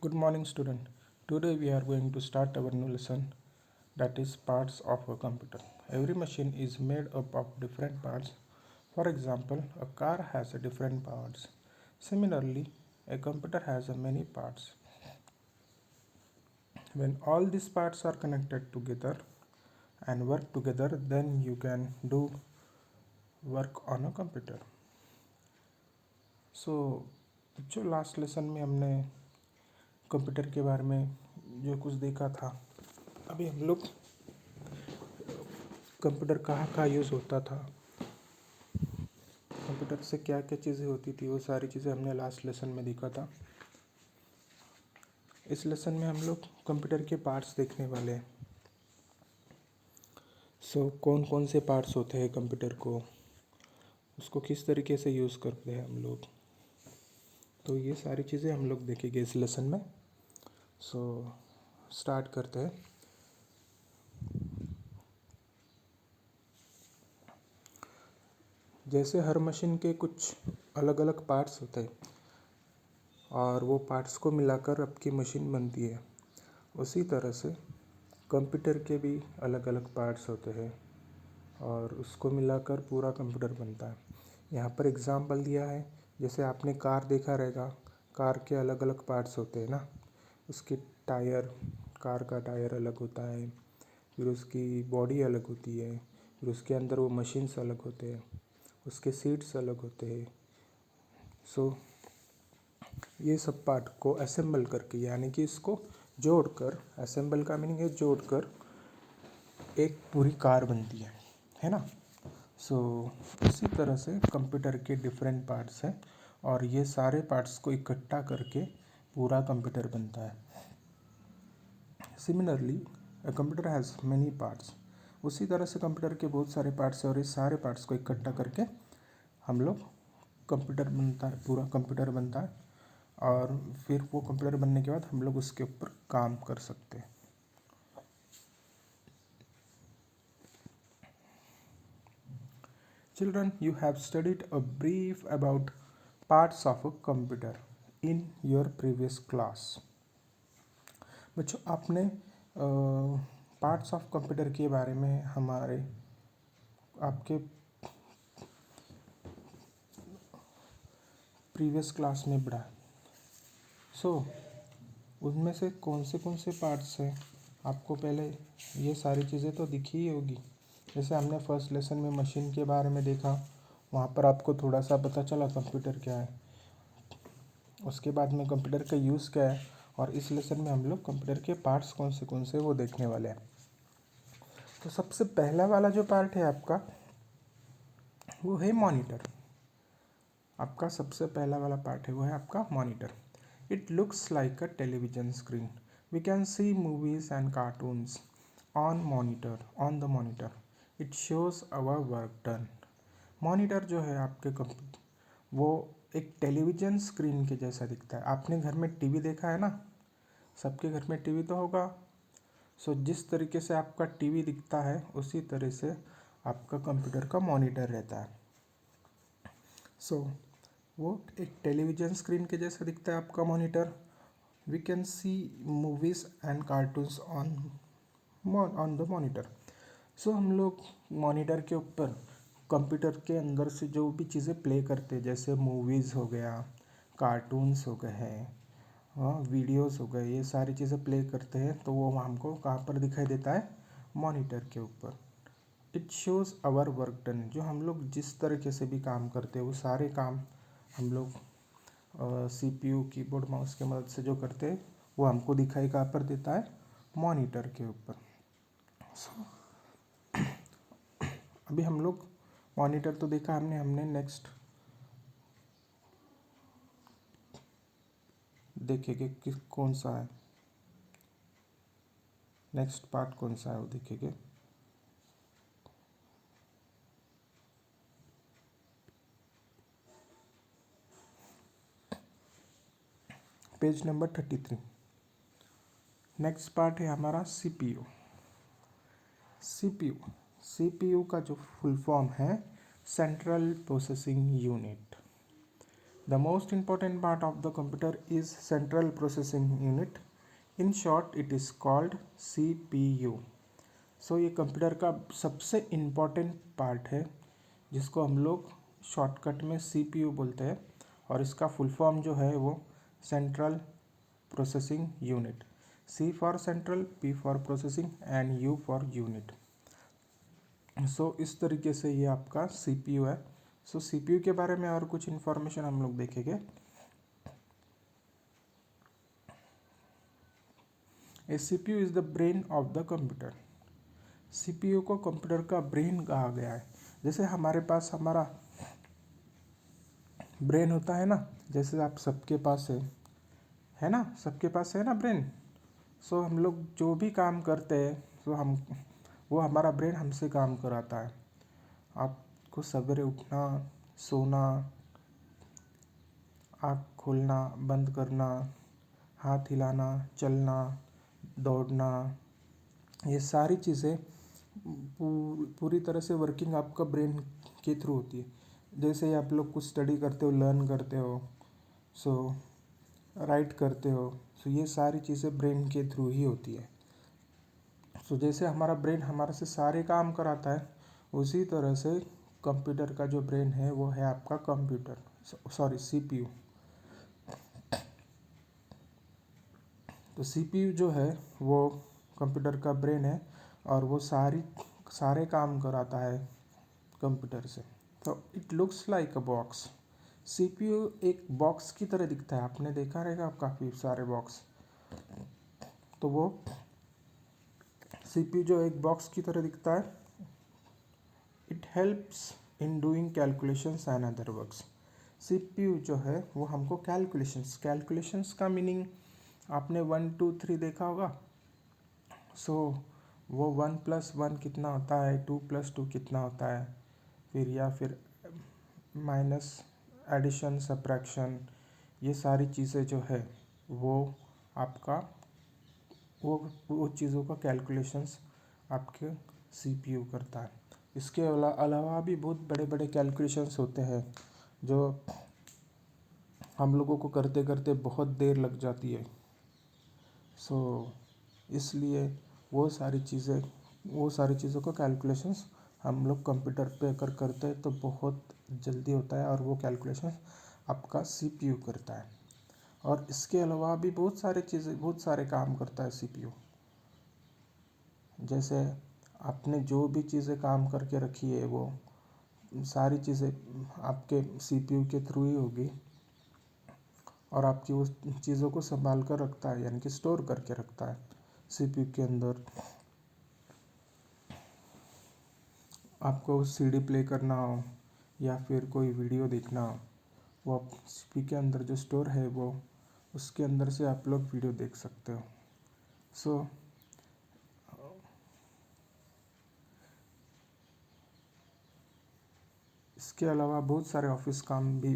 Good morning, student. Today we are going to start our new lesson, that is parts of a computer. Every machine is made up of different parts. For example, a car has a different parts. Similarly, a computer has a many parts. When all these parts are connected together and work together, then you can do work on a computer. So, जो last lesson में हमने computer के बारे में जो कुछ देखा था, अभी हम लोग कंप्यूटर कहाँ कहाँ यूज़ होता था, कंप्यूटर से क्या क्या चीज़ें होती थी, वो सारी चीज़ें हमने लास्ट लेसन में देखा था। इस लेसन में हम लोग कंप्यूटर के पार्ट्स देखने वाले हैं। कौन कौन से पार्ट्स होते हैं कंप्यूटर को, उसको किस तरीके से यूज़ करते हैं हम लोग, तो ये सारी चीज़ें हम लोग देखेंगे इस लेसन में। स्टार्ट करते हैं। जैसे हर मशीन के कुछ अलग अलग पार्ट्स होते हैं और वो पार्ट्स को मिलाकर आपकी मशीन बनती है, उसी तरह से कंप्यूटर के भी अलग अलग पार्ट्स होते हैं और उसको मिलाकर पूरा कंप्यूटर बनता है। यहाँ पर एग्जाम्पल दिया है, जैसे आपने कार देखा रहेगा, कार के अलग अलग पार्ट्स होते हैं ना, उसकी टायर, कार का टायर अलग होता है, फिर उसकी बॉडी अलग होती है, फिर उसके अंदर वो मशीन्स अलग होते हैं, उसके सीट्स अलग होते हैं। ये सब पार्ट को असेंबल करके, यानी कि इसको जोड़कर, असेंबल का मीनिंग है जोड़कर एक पूरी कार बनती है ना। इसी तरह से कंप्यूटर के डिफरेंट पार्ट्स हैं और ये सारे पार्ट्स को इकट्ठा करके पूरा कंप्यूटर बनता है। Similarly a computer has many parts. उसी तरह से कंप्यूटर के बहुत सारे पार्ट्स हैं और इस सारे पार्ट्स को इकट्ठा करके हम लोग कंप्यूटर बनता है, पूरा कंप्यूटर बनता है और फिर वो कंप्यूटर बनने के बाद हम लोग उसके ऊपर काम कर सकते हैं। Children, you have studied a brief about parts of a computer in your previous class. बच्चों, आपने पार्ट्स ऑफ कंप्यूटर के बारे में आपके प्रीवियस क्लास में पढ़ा। उनमें से कौन से पार्ट्स हैं, आपको पहले ये सारी चीज़ें तो दिखी ही होगी। जैसे हमने फर्स्ट लेसन में मशीन के बारे में देखा, वहाँ पर आपको थोड़ा सा पता चला कंप्यूटर क्या है, उसके बाद में कंप्यूटर का यूज़ क्या है, और इस लेसन में हम लोग कंप्यूटर के पार्ट्स कौन से वो देखने वाले हैं। तो सबसे पहला वाला जो पार्ट है आपका, वो है मॉनिटर। आपका सबसे पहला वाला पार्ट है वो है आपका monitor. It looks like a television screen. We can see movies and cartoons on the monitor. It shows our work done. Monitor जो है आपके कंप्यूटर, वो एक टेलीविजन स्क्रीन के जैसा दिखता है। आपने घर में टीवी देखा है ना, सबके घर में टीवी तो होगा। जिस तरीके से आपका टीवी दिखता है, उसी तरह से आपका कंप्यूटर का मॉनिटर रहता है। वो एक टेलीविजन स्क्रीन के जैसा दिखता है आपका monitor. We can see movies and cartoons on the monitor. हम लोग मॉनिटर के ऊपर कंप्यूटर के अंदर से जो भी चीज़ें प्ले करते हैं, जैसे मूवीज़ हो गया, कार्टून्स हो गए हैं, वीडियोस हो गए, ये सारी चीज़ें प्ले करते हैं, तो वो हमको कहाँ पर दिखाई देता है, मॉनिटर के ऊपर। It shows our work done. जो हम लोग जिस तरीके से भी काम करते हैं, वो सारे काम हम लोग CPU, कीबोर्ड, माउस के मदद से जो करते हैं, वो हमको दिखाई कहाँ पर देता है, मॉनिटर के ऊपर। अभी हम लोग मॉनिटर तो देखा हमने नेक्स्ट देखेंगे कि कौन सा है, नेक्स्ट पार्ट कौन सा है वो देखेंगे। Page number 33। नेक्स्ट पार्ट है हमारा CPU। CPU का जो फुल फॉर्म है, central processing unit. The most important part of the computer is central processing unit. In short, it is called CPU. So ये कंप्यूटर का सबसे इम्पॉर्टेंट पार्ट है जिसको हम लोग शॉर्टकट में CPU बोलते हैं, और इसका फुल फॉर्म जो है वो central processing unit. C for central, P for processing and U for unit. So इस तरीके से ये आपका CPU है. सो CPU के बारे में और कुछ इन्फॉर्मेशन हम लोग देखेंगे. ए CPU is the brain of the computer. CPU को कंप्यूटर का ब्रेन कहा गया है. जैसे हमारे पास हमारा ब्रेन होता है ना, जैसे आप सबके पास है ना, सबके पास है ना ब्रेन. सो हम लोग जो भी काम करते हैं सो वो हमारा ब्रेन हमसे काम कराता है. आपको सवेरे उठना, सोना, आँख खोलना, बंद करना, हाथ हिलाना, चलना, दौड़ना, ये सारी चीज़ें पूरी तरह से वर्किंग आपका ब्रेन के थ्रू होती है. जैसे आप लोग कुछ स्टडी करते हो, लर्न करते हो, सो राइट करते हो, सो ये सारी चीज़ें ब्रेन के थ्रू ही होती है. सो जैसे हमारा ब्रेन हमारे से सारे काम कराता है, उसी तरह से कंप्यूटर का जो ब्रेन है वो है आपका कंप्यूटर, सॉरी CPU. तो CPU जो है वो कंप्यूटर का ब्रेन है और वो सारे काम कराता है कंप्यूटर से. तो it looks like a box. CPU एक बॉक्स की तरह दिखता है. आपने देखा रहेगा काफ़ी सारे बॉक्स. तो वो CPU जो एक बॉक्स की तरह दिखता है, it helps in doing calculations and other works. CPU जो है वो हमको कैलकुलेशंस का मीनिंग आपने 1 2 3 देखा होगा. सो वो 1+1 कितना होता है, 2+2 कितना होता है, फिर माइनस, एडिशन, सब्ट्रैक्शन, ये सारी चीज़ें जो है वो आपका वो चीज़ों का कैलकुलेशंस आपके CPU करता है. इसके अलावा भी बहुत बड़े बड़े कैलकुलेशंस होते हैं जो हम लोगों को करते करते बहुत देर लग जाती है. सो इसलिए वो सारी चीज़ों का कैलकुलेशंस हम लोग कंप्यूटर पे अगर करते हैं तो बहुत जल्दी होता है, और वो कैलकुलेशंस आपका CPU करता है. और इसके अलावा भी बहुत सारे काम करता है CPU. जैसे आपने जो भी चीज़ें काम करके रखी है वो सारी चीज़ें आपके CPU के थ्रू ही होगी, और आपकी उस चीज़ों को संभाल कर रखता है, यानी कि स्टोर करके रखता है CPU के अंदर. आपको CD प्ले करना हो या फिर कोई वीडियो देखना हो, वो आप CPU के अंदर जो स्टोर है वो उसके अंदर से आप लोग वीडियो देख सकते हो. सो इसके अलावा बहुत सारे ऑफिस काम भी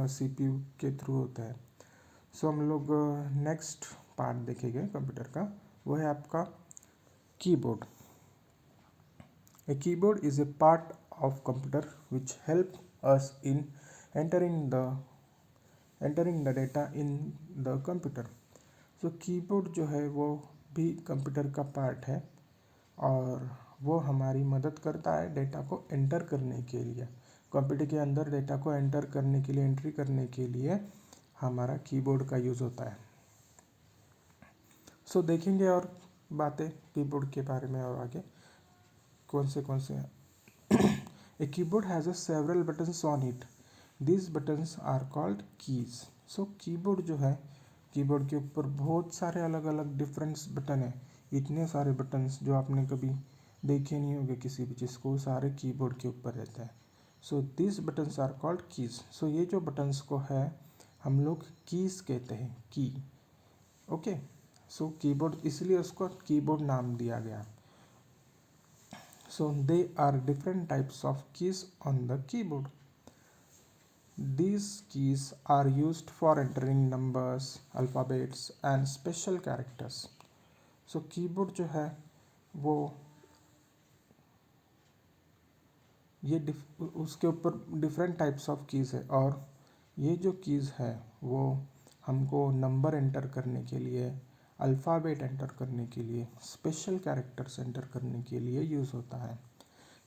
CPU के थ्रू होते हैं. सो हम लोग नेक्स्ट पार्ट देखेंगे कंप्यूटर का, वो है आपका keyboard. A keyboard is a part of computer which help us in entering the data in the computer. So keyboard जो है वो भी कंप्यूटर का पार्ट है, और वो हमारी मदद करता है डेटा को एंटर करने के लिए. कंप्यूटर के अंदर डेटा को एंटर करने के लिए, एंट्री करने के लिए हमारा कीबोर्ड का यूज़ होता है. सो देखेंगे और बातें कीबोर्ड के बारे में और आगे कौन से हैं. A keyboard has a several buttons on it. These buttons are called keys. So keyboard जो है, कीबोर्ड के ऊपर बहुत सारे अलग अलग डिफरेंट बटन है. इतने सारे बटन्स जो आपने कभी देखे नहीं होंगे किसी भी चीज़ को, सारे कीबोर्ड के ऊपर रहते हैं. So this buttons are called keys. So ये जो बटन्स को है हम लोग कीज कहते हैं, की. ओके. सो कीबोर्ड, इसलिए उसको कीबोर्ड नाम दिया गया. So they are different types of keys on the keyboard. These keys are used for entering numbers, alphabets and special characters. So keyboard जो है वो ये उसके ऊपर डिफरेंट टाइप्स ऑफ कीज़ है, और ये जो कीज़ है वो हमको नंबर एंटर करने के लिए, अल्फ़ाबेट एंटर करने के लिए, स्पेशल कैरेक्टर्स एंटर करने के लिए यूज़ होता है।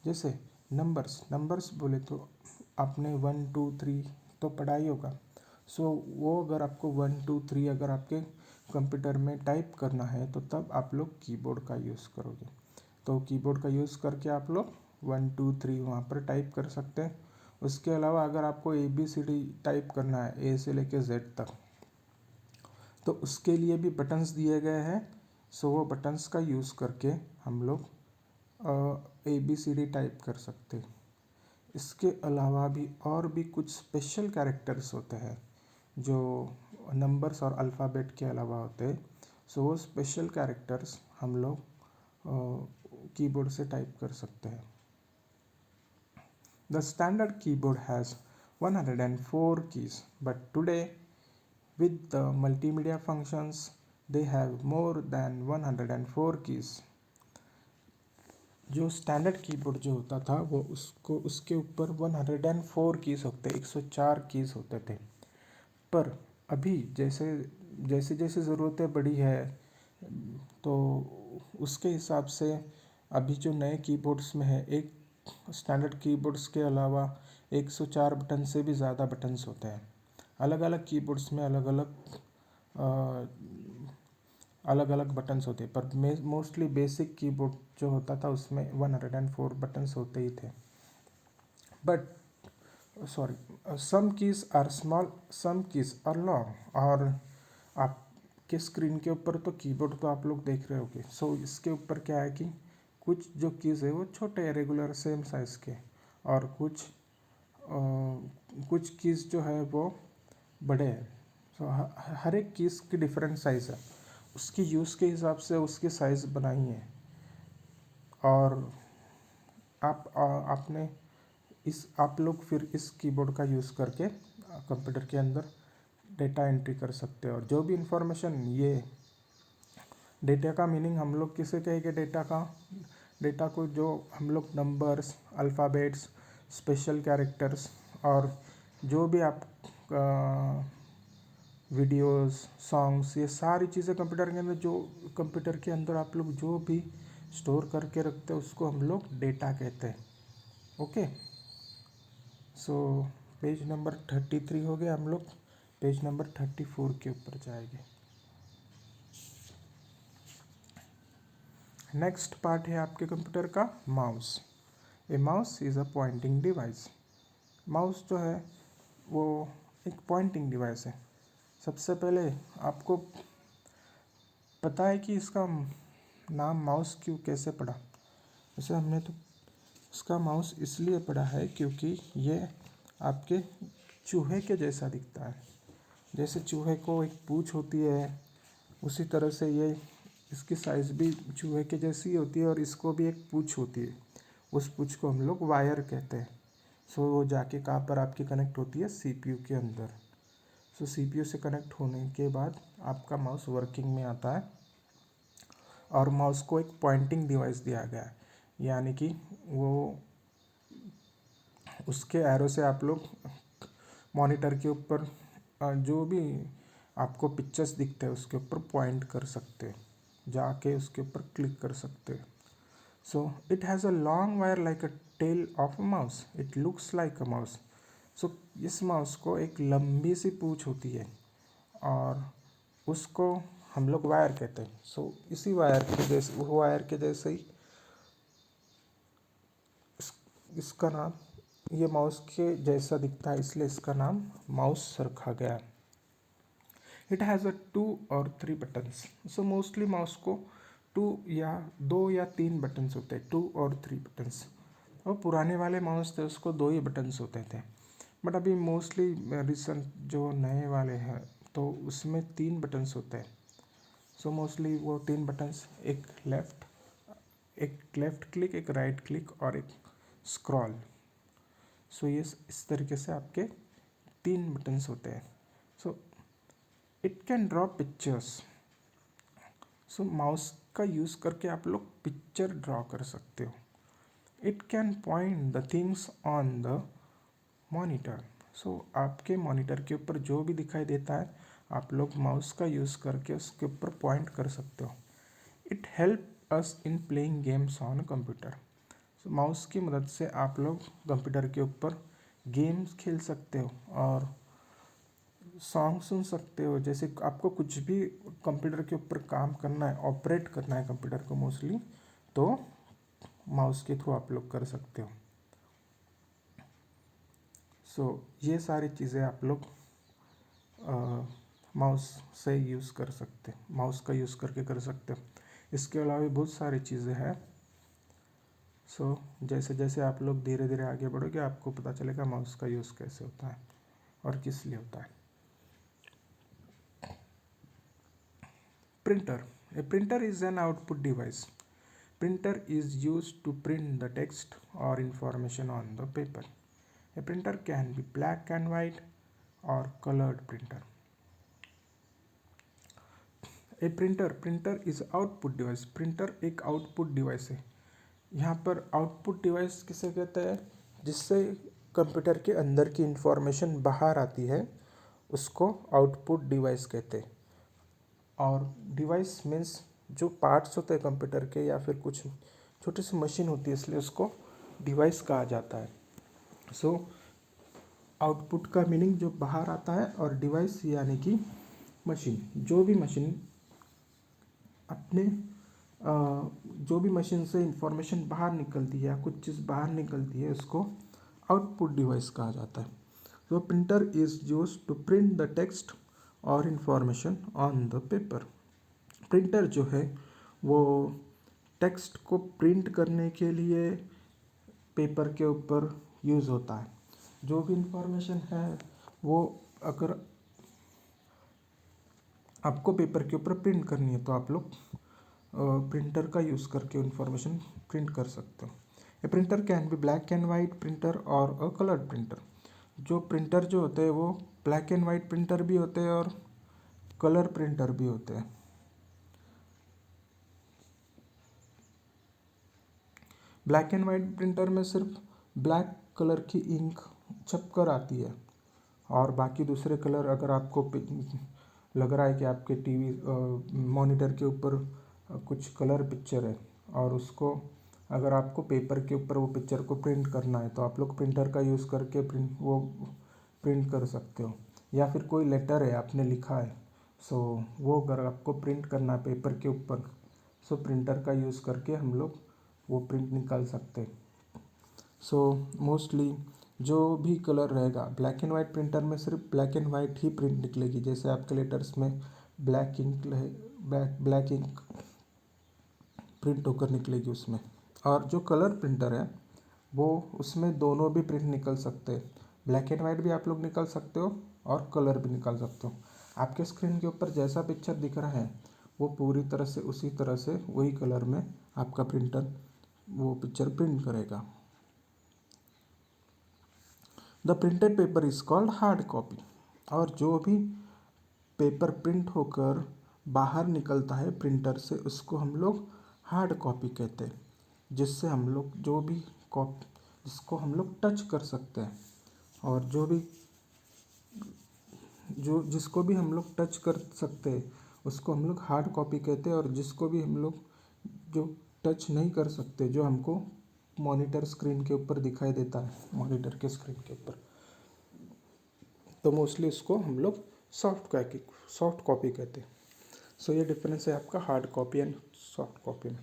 जैसे नंबर्स बोले तो आपने 1 2 3 तो पढ़ा ही होगा। सो वो अगर आपको 1 2 3 अगर आपके कंप्यूटर में टाइप करना है तो तब आप लोग कीबोर्ड का यूज़ करोगे। तो कीबोर्ड का यूज़ करके आप लोग 1 2 3 वहाँ पर टाइप कर सकते हैं। उसके अलावा अगर आपको ABCD टाइप करना है, A से लेके Z तक, तो उसके लिए भी बटन्स दिए गए हैं। सो वो बटन्स का यूज़ करके हम लोग ABCD टाइप कर सकते हैं। इसके अलावा भी और भी कुछ स्पेशल कैरेक्टर्स होते हैं जो नंबर्स और अल्फ़ाबेट के अलावा होते हैं। सो वो स्पेशल कैरेक्टर्स हम लोग कीबोर्ड से टाइप कर सकते हैं। The standard keyboard has 104 keys, but today with the multimedia functions they have more than 104 keys. जो स्टैंडर्ड कीबोर्ड जो होता था वो उसके ऊपर 104 कीज़ होते, 104 कीज़ होते थे। पर अभी जैसे जैसे जैसे ज़रूरतें बढ़ी है तो उसके हिसाब से अभी जो नए कीबोर्ड्स में है, एक स्टैंडर्ड कीबोर्ड्स के अलावा 104 बटन से भी ज़्यादा बटन्स होते हैं। अलग अलग कीबोर्ड्स में अलग अलग बटन्स होते हैं, पर मोस्टली बेसिक कीबोर्ड जो होता था उसमें 104 बटन्स होते ही थे। But some keys are small, some keys are long. और आपके स्क्रीन के ऊपर तो कीबोर्ड तो आप लोग देख रहे होगे। सो इसके ऊपर क्या है कि कुछ जो कीज़ है वो छोटे रेगुलर सेम साइज़ के, और कुछ कीज़ जो है वो बड़े हैं। सो हर एक कीज़ की डिफरेंट साइज़ है, उसकी यूज़ के हिसाब से उसकी साइज़ बनाई है। और आपने आप लोग फिर इस कीबोर्ड का यूज़ करके कंप्यूटर के अंदर डेटा एंट्री कर सकते हो। और जो भी इंफॉर्मेशन, ये डेटा का मीनिंग हम लोग किसे कहेंगे, डेटा को जो हम लोग नंबर्स, अल्फ़ाबेट्स, स्पेशल कैरेक्टर्स और जो भी आप वीडियोस, सॉन्ग्स, ये सारी चीज़ें कंप्यूटर के अंदर आप लोग जो भी स्टोर करके रखते हैं उसको हम लोग डेटा कहते हैं। ओके, सो पेज नंबर 33 हो गया। हम लोग पेज नंबर 34 के ऊपर जाएंगे। नेक्स्ट पार्ट है आपके कंप्यूटर का mouse. A mouse is a pointing device. Mouse जो है वो एक पॉइंटिंग डिवाइस है। सबसे पहले आपको पता है कि इसका नाम माउस क्यों कैसे पड़ा। वैसे हमने तो इसका माउस इसलिए पड़ा है क्योंकि ये आपके चूहे के जैसा दिखता है। जैसे चूहे को एक पूँछ होती है, उसी तरह से ये इसकी साइज़ भी चूहे के जैसी होती है और इसको भी एक पूँछ होती है। उस पूँछ को हम लोग वायर कहते हैं। सो वो जाके कहाँ पर आपकी कनेक्ट होती है, CPU के अंदर। सो CPU से कनेक्ट होने के बाद आपका माउस वर्किंग में आता है और माउस को एक पॉइंटिंग डिवाइस दिया गया है, यानी कि वो उसके एरो से आप लोग मॉनिटर के ऊपर जो भी आपको पिक्चर्स दिखते हैं उसके ऊपर पॉइंट कर सकते हैं, जाके उसके ऊपर क्लिक कर सकते हैं। So it has a long wire like a tail of a mouse, it looks like a mouse. So इस माउस को एक लंबी सी पूँछ होती है और उसको हम लोग वायर कहते हैं। सो इसी वायर के जैसे ही इसका नाम, ये माउस के जैसा दिखता है इसलिए इसका नाम माउस रखा गया। इट हैज़ अ 2 और 3 बटन्स। सो मोस्टली माउस को 2 या 3 बटन्स होते हैं, 2 और 3 बटन्स। और पुराने वाले माउस थे उसको 2 ही बटन्स होते थे। बट अभी मोस्टली रिसेंट जो नए वाले हैं तो उसमें 3 बटन्स होते हैं। सो मोस्टली वो 3 बटन्स, एक लेफ़्ट क्लिक, एक राइट क्लिक और एक स्क्रॉल। सो ये इस तरीके से आपके 3 बटन्स होते हैं। So it can draw pictures. So mouse का यूज़ करके आप लोग पिक्चर ड्रॉ कर सकते हो। It can point the things on the monitor. आपके मॉनिटर के ऊपर जो भी दिखाई देता है आप लोग माउस का यूज़ करके उसके ऊपर पॉइंट कर सकते हो। It help us in playing games on computer. Mouse की मदद से आप लोग कंप्यूटर के ऊपर गेम्स खेल सकते हो और सॉन्ग सुन सकते हो। जैसे आपको कुछ भी कंप्यूटर के ऊपर काम करना है, ऑपरेट करना है कंप्यूटर को मोस्टली, तो माउस के थ्रू आप लोग कर सकते हो। ये सारी चीज़ें आप लोग माउस से यूज़ कर सकते, माउस का यूज़ करके कर सकते हो। इसके अलावा भी बहुत सारी चीज़ें हैं। जैसे जैसे आप लोग धीरे धीरे आगे बढ़ोगे आपको पता चलेगा माउस का यूज़ कैसे होता है और किस लिए होता है। Printer. A printer is an output device. Printer is used to print the text or information on the paper. A printer can be black and white or colored printer. A printer is output device. Printer एक output device है। यहाँ पर output device किसे कहते हैं? जिससे computer के अंदर की इंफॉर्मेशन बाहर आती है उसको आउटपुट डिवाइस कहते हैं। और डिवाइस मीन्स जो पार्ट्स होते हैं कंप्यूटर के या फिर कुछ छोटी सी मशीन होती है, इसलिए उसको डिवाइस कहा जाता है। आउटपुट का मीनिंग जो बाहर आता है और डिवाइस यानी कि मशीन। जो भी मशीन से इंफॉर्मेशन बाहर निकलती है या कुछ चीज़ बाहर निकलती है उसको आउटपुट डिवाइस कहा जाता है। Printer is used to print the text और information on the paper. Printer जो है वो टेक्स्ट को प्रिंट करने के लिए पेपर के ऊपर यूज़ होता है। जो भी इंफॉर्मेशन है वो अगर आपको पेपर के ऊपर प्रिंट करनी है तो आप लोग प्रिंटर का यूज़ करके इंफॉर्मेशन प्रिंट कर सकते हो। A printer can be black and white printer और अ कलर्ड प्रिंटर। जो प्रिंटर जो होते हैं वो ब्लैक एंड वाइट प्रिंटर भी होते हैं और कलर प्रिंटर भी होते हैं। ब्लैक एंड वाइट प्रिंटर में सिर्फ ब्लैक कलर की इंक छप कर आती है और बाकी दूसरे कलर अगर आपको लग रहा है कि आपके टीवी मॉनिटर के ऊपर कुछ कलर पिक्चर है और उसको अगर आपको पेपर के ऊपर वो पिक्चर को प्रिंट करना है तो आप लोग प्रिंटर का यूज़ करके प्रिंट कर सकते हो। या फिर कोई लेटर है आपने लिखा है वो अगर आपको प्रिंट करना है पेपर के ऊपर प्रिंटर का यूज़ करके हम लोग वो प्रिंट निकाल सकते हैं। मोस्टली जो भी कलर रहेगा ब्लैक एंड वाइट प्रिंटर में सिर्फ black and white he print निकलेगी। जैसे आपके लेटर्स में ब्लैक इंक प्रिंट होकर निकलेगी उसमें। और जो कलर प्रिंटर है वो उसमें दोनों भी प्रिंट निकल सकते हैं। ब्लैक एंड वाइट भी आप लोग निकाल सकते हो और कलर भी निकाल सकते हो। आपके स्क्रीन के ऊपर जैसा पिक्चर दिख रहा है वो पूरी तरह से उसी तरह से वही कलर में आपका प्रिंटर वो पिक्चर प्रिंट करेगा। The printed paper is called hard copy. और जो भी पेपर प्रिंट होकर बाहर निकलता है प्रिंटर से उसको हम लोग हार्ड कॉपी कहते हैं। जिससे हम लोग जिसको हम लोग टच कर सकते हैं और जिसको भी हम लोग टच कर सकते हैं उसको हम लोग हार्ड कॉपी कहते हैं। और जिसको भी हम लोग जो टच नहीं कर सकते, जो हमको मॉनिटर स्क्रीन के ऊपर दिखाई देता है मॉनिटर के स्क्रीन के ऊपर, तो मोस्टली इसको हम लोग सॉफ्ट कॉपी कहते हैं। ये डिफरेंस है आपका hard copy and soft copy में।